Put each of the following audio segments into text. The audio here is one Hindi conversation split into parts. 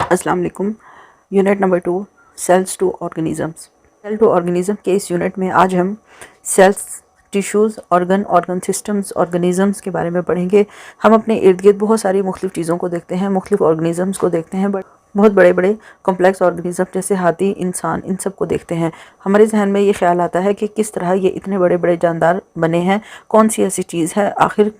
अस्सलाम वालेकुम। Unit number 2, cells to organisms. Cell to organism के इस यूनिट में आज हम cells, tissues, organ systems, organisms के बारे में पढ़ेंगे। हम अपने इर्द गिर्द बहुत सारी मुख्तलिफ़ चीज़ों को देखते हैं, मुख्तलिफ़ ऑर्गेनिज़म्स को देखते हैं, बट बहुत बड़े बड़े कॉम्प्लेक्स ऑर्गेनिज़म जैसे हाथी, इंसान, इन सब को देखते हैं। हमारे जहन में ये ख्याल आता है कि किस तरह ये इतने बड़े बड़े जानदार बने हैं, कौन सी ऐसी चीज़ है, आखिर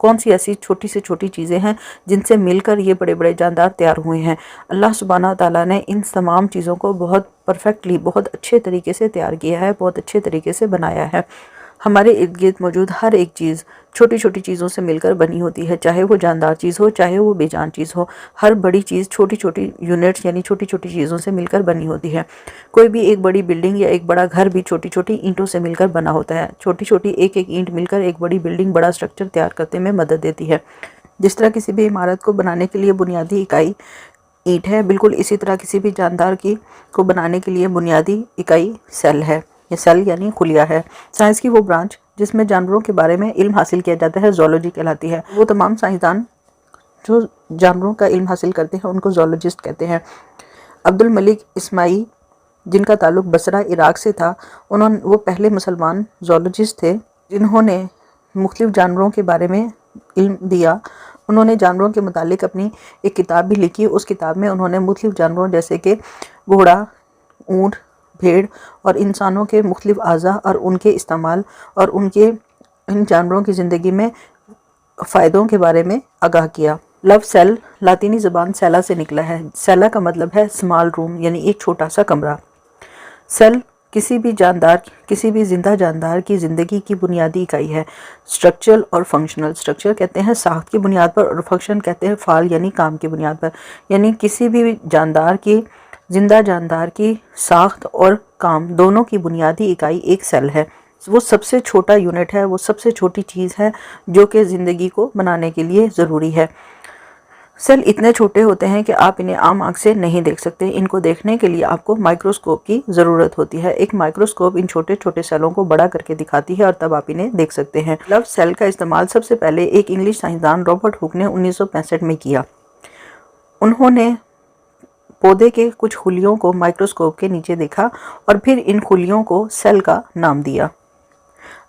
कौन सी ऐसी छोटी से छोटी चीज़ें हैं जिनसे मिलकर ये बड़े बड़े जानदार तैयार हुए हैं। अल्लाह सुब्हाना ताला ने इन तमाम चीज़ों को बहुत परफेक्टली, बहुत अच्छे तरीके से तैयार किया है, बहुत अच्छे तरीके से बनाया है। हमारे इर्द गिर्द मौजूद हर एक चीज़ छोटी छोटी चीज़ों से मिलकर बनी होती है, चाहे वो जानदार चीज़ हो, चाहे वो बेजान चीज़ हो। हर बड़ी चीज़ छोटी छोटी यूनिट्स यानी छोटी छोटी चीज़ों से मिलकर बनी होती है। कोई भी एक बड़ी बिल्डिंग या एक बड़ा घर भी छोटी छोटी ईंटों से मिलकर बना होता है। छोटी छोटी एक एक ईंट मिलकर एक बड़ी बिल्डिंग, बड़ा स्ट्रक्चर तैयार करने में मदद देती है। जिस तरह किसी भी इमारत को बनाने के लिए बुनियादी इकाई ईंट है, बिल्कुल इसी तरह किसी भी जानदार की को बनाने के लिए बुनियादी इकाई सेल है। ये सेल यानी खुलिया है। साइंस की वो ब्रांच जिसमें जानवरों के बारे में इल्म हासिल किया जाता है ज़ूलॉजी कहलाती है। वो तमाम साइंसदान जो जानवरों का इल्म हासिल करते हैं उनको ज़ूलॉजिस्ट कहते हैं। अब्दुल मलिक इस्माई, जिनका ताल्लुक बसरा इराक़ से था, वो पहले मुसलमान ज़ूलॉजिस्ट थे जिन्होंने मुख्तलिफ़ जानवरों के बारे में इल्म दिया। उन्होंने जानवरों के मुतालिक अपनी एक किताब भी लिखी। उस किताब में उन्होंने मुख्तलिफ़ जानवरों जैसे कि घोड़ा, ऊँट, भेड़ और इंसानों के मुख्तलिफ़ अज़ा और उनके इस्तेमाल और उनके इन जानवरों की ज़िंदगी में फ़ायदों के बारे में आगाह किया। लफ्ज़ सेल लातीनी ज़बान सेला से निकला है। सेला का मतलब है स्मॉल रूम यानी एक छोटा सा कमरा। सेल किसी भी जिंदा जानदार की ज़िंदगी की बुनियादी इकाई है। स्ट्रक्चरल और फंक्शनल, स्ट्रक्चर कहते हैं साख्त की बुनियाद पर और फंक्शन कहते हैं फ़ाल यानी काम की बुनियाद पर। यानी किसी भी जिंदा जानदार की साख्त और काम दोनों की बुनियादी इकाई एक सेल है। वो सबसे छोटा यूनिट है, वो सबसे छोटी चीज़ है जो कि ज़िंदगी को बनाने के लिए ज़रूरी है। सेल इतने छोटे होते हैं कि आप इन्हें आम आँख से नहीं देख सकते। इनको देखने के लिए आपको माइक्रोस्कोप की ज़रूरत होती है। एक माइक्रोस्कोप इन छोटे छोटे सेलों को बड़ा करके दिखाती है और तब आप इन्हें देख सकते हैं। लफ्ज़ सेल का इस्तेमाल सबसे पहले एक इंग्लिश साइंसदान रॉबर्ट हुक ने 1965 में किया। उन्होंने पौधे के कुछ खुलियों को माइक्रोस्कोप के नीचे देखा और फिर इन खुलियों को सेल का नाम दिया।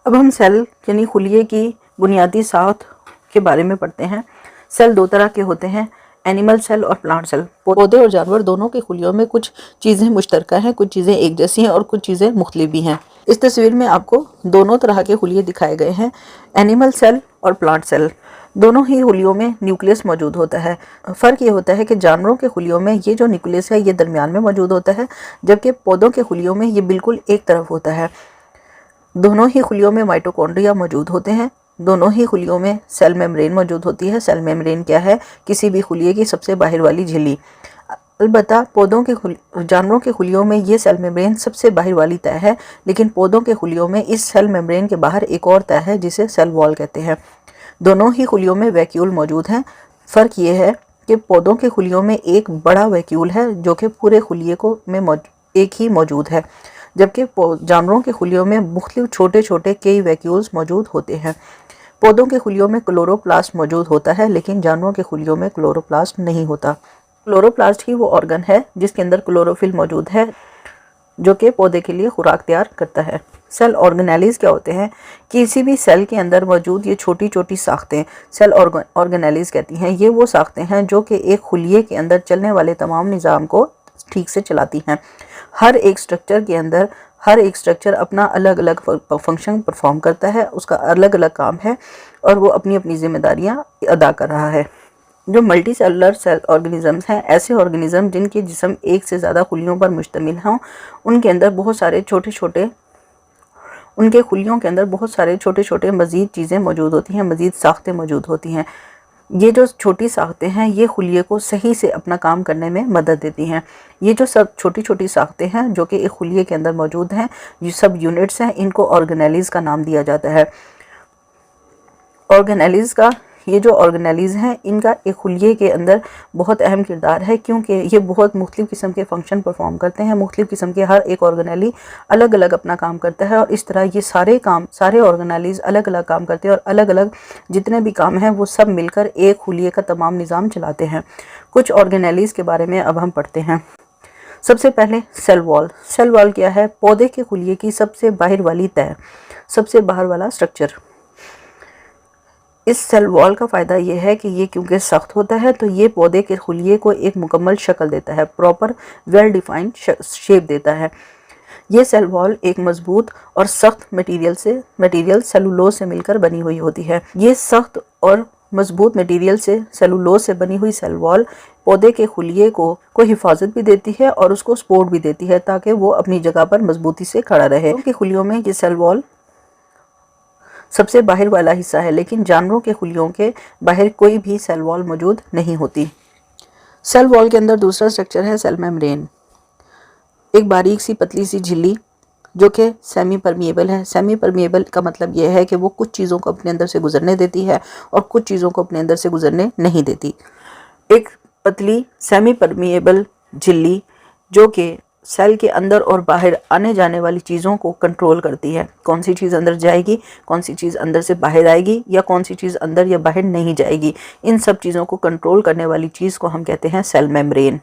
अब हम सेल यानी खुलिये की बुनियादी साख्त के बारे में पढ़ते हैं। सेल दो तरह के होते हैं, एनिमल सेल और प्लांट सेल। पौधे और जानवर दोनों के खुलियों में कुछ चीज़ें मुश्तरका हैं, कुछ चीज़ें एक जैसी हैं और कुछ चीज़ें मुख्तलिफ भी हैं। इस तस्वीर में आपको दोनों तरह के खुलिये दिखाए गए हैं, एनिमल सेल और प्लांट सेल। दोनों ही खुलियों में न्यूक्लियस मौजूद होता है। फ़र्क ये होता है कि जानवरों के खुलियों में ये जो न्यूक्लियस है ये दरमियान में मौजूद होता है, जबकि पौधों के खुलियों में ये बिल्कुल एक तरफ होता है। दोनों ही खुलियों में माइटोकॉन्ड्रिया मौजूद होते हैं। दोनों ही खुलियों में सेल मेम्ब्रेन मौजूद होती है। सेल मेम्ब्रेन क्या है? किसी भी खुलिये की सबसे बाहर वाली झिल्ली। अलबत्ता जानवरों के खुलियों में ये सेल मेम्ब्रेन सबसे बाहर वाली तय है, लेकिन पौधों के खुलियों में इस सेल मेम्ब्रेन के बाहर एक और तय है जिसे सेल वॉल कहते हैं। दोनों ही खुलियों में वैक्यूल मौजूद हैं। फ़र्क ये है कि पौधों के खुलियों में एक बड़ा वैक्यूल है जो कि पूरे खुलिये में एक ही मौजूद है, जबकि जानवरों के खुलियों में मुख्तलिफ छोटे छोटे कई वैक्यूल्स मौजूद होते हैं। पौधों के खुलियों में क्लोरोप्लास्ट मौजूद होता है, लेकिन जानवरों के खुलियों में क्लोरोप्लास्ट नहीं होता। क्लोरोप्लास्ट ही वो ऑर्गन है जिसके अंदर क्लोरोफिल मौजूद है जो कि पौधे के लिए खुराक तैयार करता है। सेल ऑर्गेनेलीज क्या होते हैं? किसी भी सेल के अंदर मौजूद ये छोटी छोटी साख्तें सेल ऑर्गेनेलीज कहती हैं। ये वो साख्तें हैं जो कि एक खुलिये के अंदर चलने वाले तमाम निज़ाम को ठीक से चलाती हैं। हर एक स्ट्रक्चर अपना अलग अलग फंक्शन परफॉर्म करता है, उसका अलग अलग काम है और वो अपनी अपनी जिम्मेदारियां अदा कर रहा है। जो मल्टी सेलुलर सेल ऑर्गेनिजम्स हैं, ऐसे ऑर्गेनिज्म जिनके जिस्म एक से ज़्यादा खुलियों पर मुश्तमिल हों, उनके अंदर बहुत सारे उनके खुलियों के अंदर बहुत सारे छोटे छोटे मज़ीद चीज़ें मौजूद होती हैं, मज़ीद साख्तें मौजूद होती हैं। ये जो छोटी साख्तें हैं ये खुलिये को सही से अपना काम करने में मदद देती हैं। ये जो सब छोटी छोटी साख्तें हैं जो कि एक खुलिये के अंदर मौजूद हैं, ये सब यूनिट्स हैं, इनको ऑर्गेनेलीज का नाम दिया जाता है। ऑर्गेनेलीज का ये जो ऑर्गेनेलीज हैं इनका एक खुलिये के अंदर बहुत अहम किरदार है, क्योंकि ये बहुत मुख्तलिफ़ किस्म के फंक्शन परफॉर्म करते हैं। मुख्तलिफ़ किस्म के हर एक ऑर्गेनेली अलग अलग अपना काम करता है और इस तरह ये सारे ऑर्गेनेलीज अलग अलग काम करते हैं और अलग अलग जितने भी काम हैं वो सब मिलकर एक खुलिये का तमाम निज़ाम चलाते हैं। कुछ ऑर्गेनेलीज के बारे में अब हम पढ़ते हैं। सबसे पहले सेल वॉल। सेल वॉल क्या है? पौधे के खुलिये की सबसे बाहर वाली तह, सबसे बाहर वाला स्ट्रक्चर। इस सेल वॉल का फ़ायदा ये है कि ये क्योंकि सख्त होता है तो ये पौधे के खुलिये को एक मुकम्मल शक्ल देता है, प्रॉपर वेल डिफाइंड शेप देता है। ये सेल वॉल एक मजबूत और सख्त मटेरियल सेलुलोज से मिलकर बनी हुई होती है। ये सख्त और मजबूत मटेरियल से सेलुलोज से बनी हुई सेल वॉल पौधे के खुलिये को हिफाजत भी देती है और उसको सपोर्ट भी देती है ताकि वो अपनी जगह पर मजबूती से खड़ा रहे। के खुलियों में ये सेल वॉल सबसे बाहर वाला हिस्सा है, लेकिन जानवरों के खुलियों के बाहर कोई भी सेल वॉल मौजूद नहीं होती। सेल वॉल के अंदर दूसरा स्ट्रक्चर है सेल मेम्ब्रेन, एक बारीक सी पतली सी झिल्ली जो कि सेमी परमिएबल है। सेमी परमिएबल का मतलब यह है कि वो कुछ चीज़ों को अपने अंदर से गुजरने देती है और कुछ चीज़ों को अपने अंदर से गुजरने नहीं देती। एक पतली सेमी परमिएबल झिल्ली जो कि सेल के अंदर और बाहर आने जाने वाली चीज़ों को कंट्रोल करती है। कौन सी चीज़ अंदर जाएगी, कौन सी चीज़ अंदर से बाहर आएगी या कौन सी चीज़ अंदर या बाहर नहीं जाएगी, इन सब चीज़ों को कंट्रोल करने वाली चीज़ को हम कहते हैं सेल मेम्ब्रेन।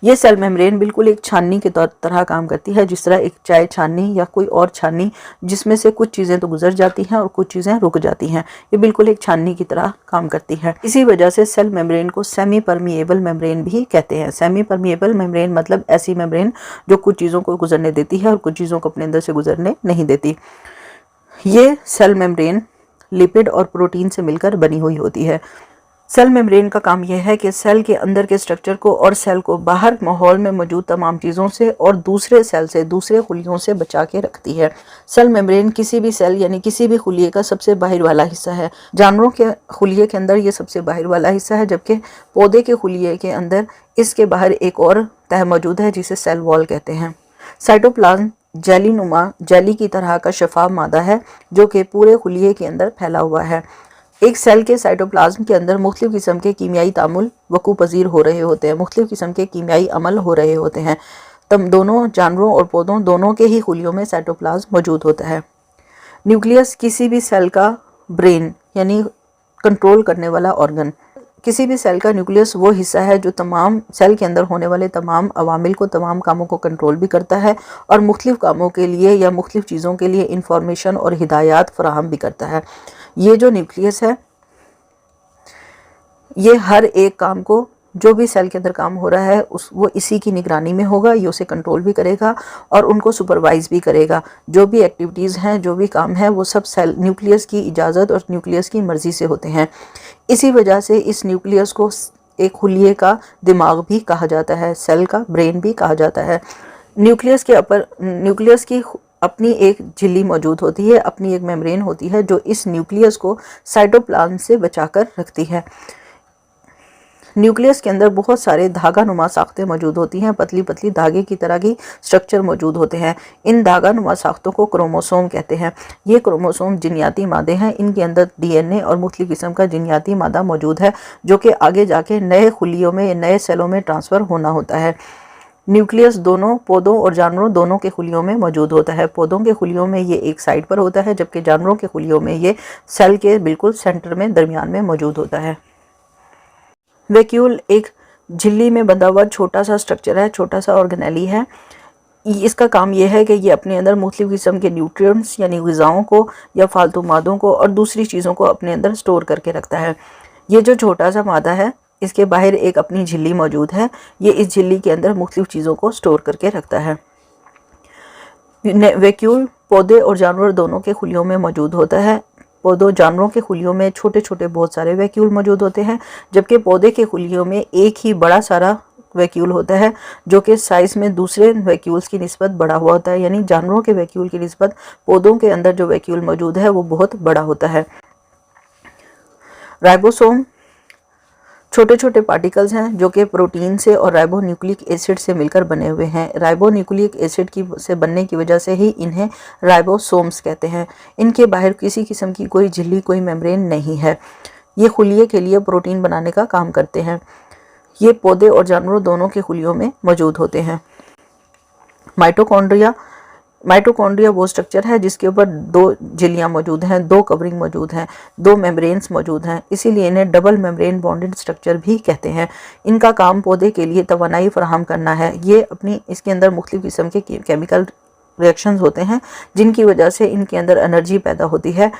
ये सेल मेम्ब्रेन बिल्कुल एक छाननी के तरह काम करती है, जिस तरह एक चाय छाननी या कोई और छाननी जिसमें से कुछ चीज़ें तो गुजर जाती हैं और कुछ चीज़ें रुक जाती हैं। ये बिल्कुल एक छाननी की तरह काम करती है। इसी वजह से सेल मेम्ब्रेन को सेमी परमिएबल मेम्ब्रेन भी कहते हैं। सेमी परमिएबल मेम्ब्रेन मतलब ऐसी मेम्ब्रेन जो कुछ चीज़ों को गुजरने देती है और कुछ चीज़ों को अपने अंदर से गुजरने नहीं देती। ये सेल मेम्ब्रेन लिपिड और प्रोटीन से मिलकर बनी हुई होती है। सेल मेम्ब्रेन का काम यह है कि सेल के अंदर के स्ट्रक्चर को और सेल को बाहर माहौल में मौजूद तमाम चीज़ों से और दूसरे सेल से, दूसरे खुलियों से बचा के रखती है। सेल मेम्ब्रेन किसी भी सेल यानी किसी भी खुलिये का सबसे बाहर वाला हिस्सा है। जानवरों के खुलिये के अंदर ये सबसे बाहर वाला हिस्सा है, जबकि पौधे के खुलिये के अंदर इसके बाहर एक और तह मौजूद है जिसे सेल वॉल कहते हैं। साइटोप्लाज्म जेली की तरह का शफाफ मादा है जो कि पूरे खुलिये के अंदर फैला हुआ है। एक सेल के साइटोप्लाज्म के अंदर मुख्तलिफ़ किस्म के कीमियाई तामुल वकू पजीर हो रहे होते हैं, मुख्तलिफ़ किस्म के कीमियाई अमल हो रहे होते हैं। तब दोनों जानवरों और पौधों दोनों के ही खुलियों में साइटोप्लाज्म मौजूद होता है। न्यूक्लियस किसी भी सेल का ब्रेन यानी कंट्रोल करने वाला ऑर्गन। किसी भी सेल का न्यूक्लियस वो हिस्सा है जो तमाम सेल के अंदर होने वाले तमाम अवामिल को, तमाम कामों को कंट्रोल भी करता है और मुख्तलिफ़ कामों के लिए या मुख्तलिफ़ चीज़ों के लिए इंफॉर्मेशन और हिदायत फराहम भी करता है। ये जो न्यूक्लियस है ये हर एक काम को, जो भी सेल के अंदर काम हो रहा है वो इसी की निगरानी में होगा। ये उसे कंट्रोल भी करेगा और उनको सुपरवाइज भी करेगा। जो भी एक्टिविटीज़ हैं, जो भी काम है वो सब सेल न्यूक्लियस की इजाज़त और न्यूक्लियस की मर्ज़ी से होते हैं। इसी वजह से इस न्यूक्लियस को एक खुलिये का दिमाग भी कहा जाता है, सेल का ब्रेन भी कहा जाता है। न्यूक्लियस की अपनी एक झिल्ली मौजूद होती है, अपनी एक मेम्ब्रेन होती है जो इस न्यूक्लियस को साइटोप्लाज्म से बचाकर रखती है। न्यूक्लियस के अंदर बहुत सारे धागा नुमा साख्तें मौजूद होती हैं, पतली पतली धागे की तरह की स्ट्रक्चर मौजूद होते हैं। इन धागा नुमा साख्तों को क्रोमोसोम कहते हैं। ये क्रोमोसोम जिनियाती मादे हैं, इनके अंदर डीएनए और मुख्तलिफ़ किस्म का जिनियाती मादा मौजूद है जो कि आगे जाके नए खुलियों में, नए सेलों में ट्रांसफ़र होना होता है। न्यूक्लियस दोनों पौधों और जानवरों दोनों के खुलियों में मौजूद होता है। पौधों के खुलियों में ये एक साइड पर होता है, जबकि जानवरों के खुलियों में ये सेल के बिल्कुल सेंटर में, दरमियान में मौजूद होता है। वैक्यूल एक झिल्ली में बंधा हुआ छोटा सा स्ट्रक्चर है, छोटा सा ऑर्गेनेली है। इसका काम यह है कि ये अपने अंदर मुख्तलिफ़ किस्म के न्यूट्रिएंट्स यानी ग़िज़ाओं को या फालतू मादों को और दूसरी चीज़ों को अपने अंदर स्टोर करके रखता है। ये जो छोटा सा मादा है इसके बाहर एक अपनी झिल्ली मौजूद है। ये इस झिल्ली के अंदर मुख्तलिफ़ चीज़ों को स्टोर करके रखता है। वैक्यूल पौधे और जानवर दोनों के खुलियों में मौजूद होता है। पौधों जानवरों के खुलियों में छोटे छोटे बहुत सारे वैक्यूल मौजूद होते हैं, जबकि पौधे के खुलियों में एक ही बड़ा सारा वैक्यूल होता है जो कि साइज़ में दूसरे वैक्यूल्स की निस्बत बड़ा हुआ होता है। यानी जानवरों के वैक्यूल की निस्बत पौधों के अंदर जो वैक्यूल मौजूद है वो बहुत बड़ा होता है। राइबोसोम छोटे छोटे पार्टिकल्स हैं जो कि प्रोटीन से और राइबोन्यूक्लिक एसिड से मिलकर बने हुए हैं। राइबोन्यूक्लिक एसिड से बनने की वजह से ही इन्हें राइबोसोम्स कहते हैं। इनके बाहर किसी किस्म की कोई झिल्ली, कोई मेम्ब्रेन नहीं है। ये खुलिये के लिए प्रोटीन बनाने का काम करते हैं। ये पौधे और जानवरों दोनों के खुलियों में मौजूद होते हैं। माइटोकॉन्ड्रिया वो स्ट्रक्चर है जिसके ऊपर 2 झिल्लियाँ मौजूद हैं, 2 कवरिंग मौजूद हैं, 2 मेम्ब्रेन्स मौजूद हैं, इसीलिए इन्हें डबल मेम्ब्रेन बॉन्डेड स्ट्रक्चर भी कहते हैं। इनका काम पौधे के लिए तवानाई फराहम करना है। ये इसके अंदर मुख्तलिफ किस्म के केमिकल रिएक्शंस होते हैं जिनकी वजह से इनके अंदर एनर्जी पैदा होती है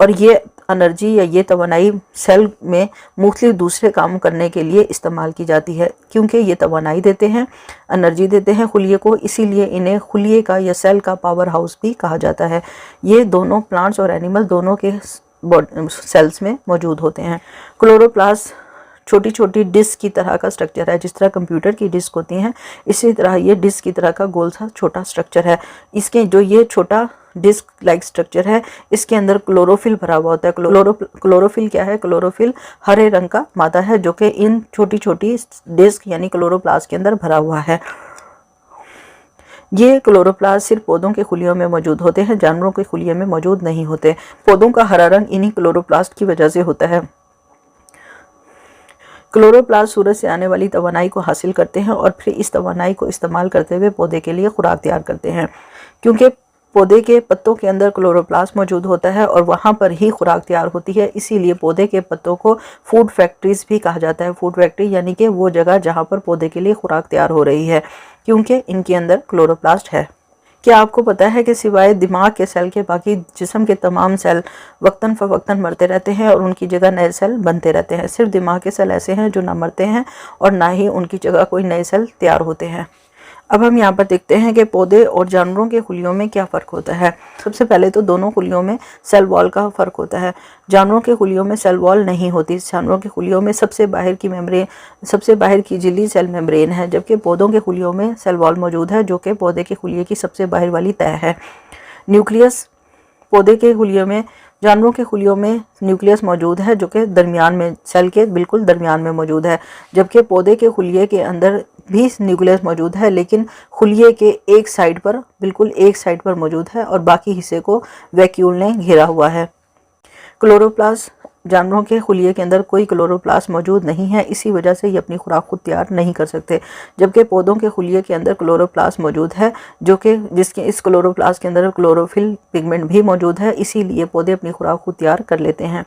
और ये एनर्जी या ये तवानाई सेल में मुख्तलिफ दूसरे काम करने के लिए इस्तेमाल की जाती है। क्योंकि ये तवानाई देते हैं, एनर्जी देते हैं खुलिये को, इसीलिए इन्हें खुलिये का या सेल का पावर हाउस भी कहा जाता है। ये दोनों प्लांट्स और एनिमल दोनों के सेल्स में मौजूद होते हैं। क्लोरोप्लास्ट छोटी छोटी डिस्क की तरह का स्ट्रक्चर है। जिस तरह कंप्यूटर की डिस्क होती हैं, इसी तरह ये डिस्क की तरह का गोल सा छोटा स्ट्रक्चर है। इसके जो ये छोटा डिस्क लाइक स्ट्रक्चर है, इसके अंदर क्लोरोफिल भरा हुआ होता है। क्लोरोफिल क्या है? क्लोरोफिल हरे रंग का मादा है जो कि इन छोटी छोटी डिस्क यानी क्लोरोप्लास्ट के अंदर भरा हुआ है। ये क्लोरोप्लास्ट सिर्फ पौधों के खुलियों में मौजूद होते हैं, जानवरों के खुलिये में मौजूद नहीं होते। पौधों का हरा रंग इन्हीं क्लोरोप्लास्ट की वजह से होता है। क्लोरोप्लास्ट सूरज से आने वाली तवानाई को हासिल करते हैं और फिर इस तवानाई को इस्तेमाल करते हुए पौधे के लिए खुराक तैयार करते हैं। क्योंकि पौधे के पत्तों के अंदर क्लोरोप्लास्ट मौजूद होता है और वहाँ पर ही खुराक तैयार होती है, इसीलिए पौधे के पत्तों को फूड फैक्ट्रीज भी कहा जाता है। फूड फैक्ट्री यानी कि वो जगह जहाँ पर पौधे के लिए खुराक तैयार हो रही है, क्योंकि इनके अंदर क्लोरोप्लास्ट है। क्या आपको पता है कि सिवाय दिमाग के सेल के बाकी जिस्म के तमाम सेल वक्तन फ़वक्तन मरते रहते हैं और उनकी जगह नए सेल बनते रहते हैं। सिर्फ दिमाग के सेल ऐसे हैं जो ना मरते हैं और ना ही उनकी जगह कोई नए सेल तैयार होते हैं। अब हम यहाँ पर देखते हैं कि पौधे और जानवरों के खुलियों में क्या फ़र्क होता है। सबसे पहले तो दोनों खुलियों में सेल वॉल का फ़र्क होता है। जानवरों के खुलियों में सेल वॉल नहीं होती। जानवरों के खुलियों में सबसे बाहर की झिल्ली सेल मेम्ब्रेन है, जबकि पौधों के खुलियों में सेल वॉल मौजूद है जो कि पौधे के खुलिये की सबसे बाहर वाली तह है। न्यूक्लियस पौधे के खुलियों में जानवरों के खुलियों में न्यूक्लियस मौजूद है जो कि दरमियान में सेल के बिल्कुल दरमियान में मौजूद है, जबकि पौधे के खुलिये के अंदर भी न्यूक्लियस मौजूद है लेकिन खुलिये के एक साइड पर बिल्कुल एक साइड पर मौजूद है और बाकी हिस्से को वैक्यूल ने घेरा हुआ है। क्लोरोप्लास्ट जानवरों के खुलिये के अंदर कोई क्लोरोप्लास्ट मौजूद नहीं है, इसी वजह से ये अपनी खुराक खुद तैयार नहीं कर सकते, जबकि पौधों के खुलिये के अंदर क्लोरोप्लास्ट मौजूद है जो कि इस क्लोरोप्लास्ट के अंदर क्लोरोफिल पिगमेंट भी मौजूद है, इसीलिए पौधे अपनी खुराक खुद तैयार कर लेते हैं।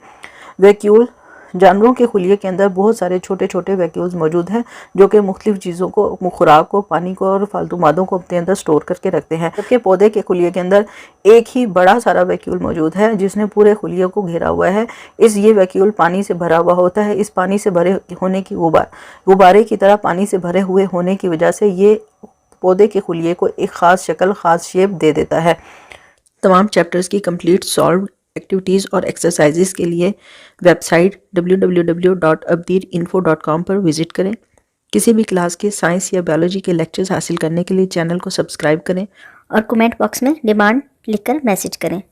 वैक्यूल जानवरों के खुलिये के अंदर बहुत सारे छोटे छोटे वैक्यूल्स मौजूद हैं जो कि मुख्तलिफ चीज़ों को, खुराक को, पानी को और फालतू मादों को अपने अंदर स्टोर करके रखते हैं, जबकि पौधे के खुलिये के अंदर एक ही बड़ा सारा वैक्यूल मौजूद है जिसने पूरे खुलिये को घेरा हुआ है। ये वैक्यूल पानी से भरा हुआ होता है। इस पानी से भरे होने की गुब्बारे की तरह पानी से भरे हुए होने की वजह से ये पौधे के खुलिये को एक ख़ास शक्ल, ख़ास शेप दे देता है। तमाम चैप्टर्स की कंप्लीट सॉल्व एक्टिविटीज़ और एक्सरसाइजेस के लिए वेबसाइट www.abdirinfo.com पर विज़िट करें। किसी भी क्लास के साइंस या बायोलॉजी के लेक्चर्स हासिल करने के लिए चैनल को सब्सक्राइब करें और कमेंट बॉक्स में डिमांड लिखकर मैसेज करें।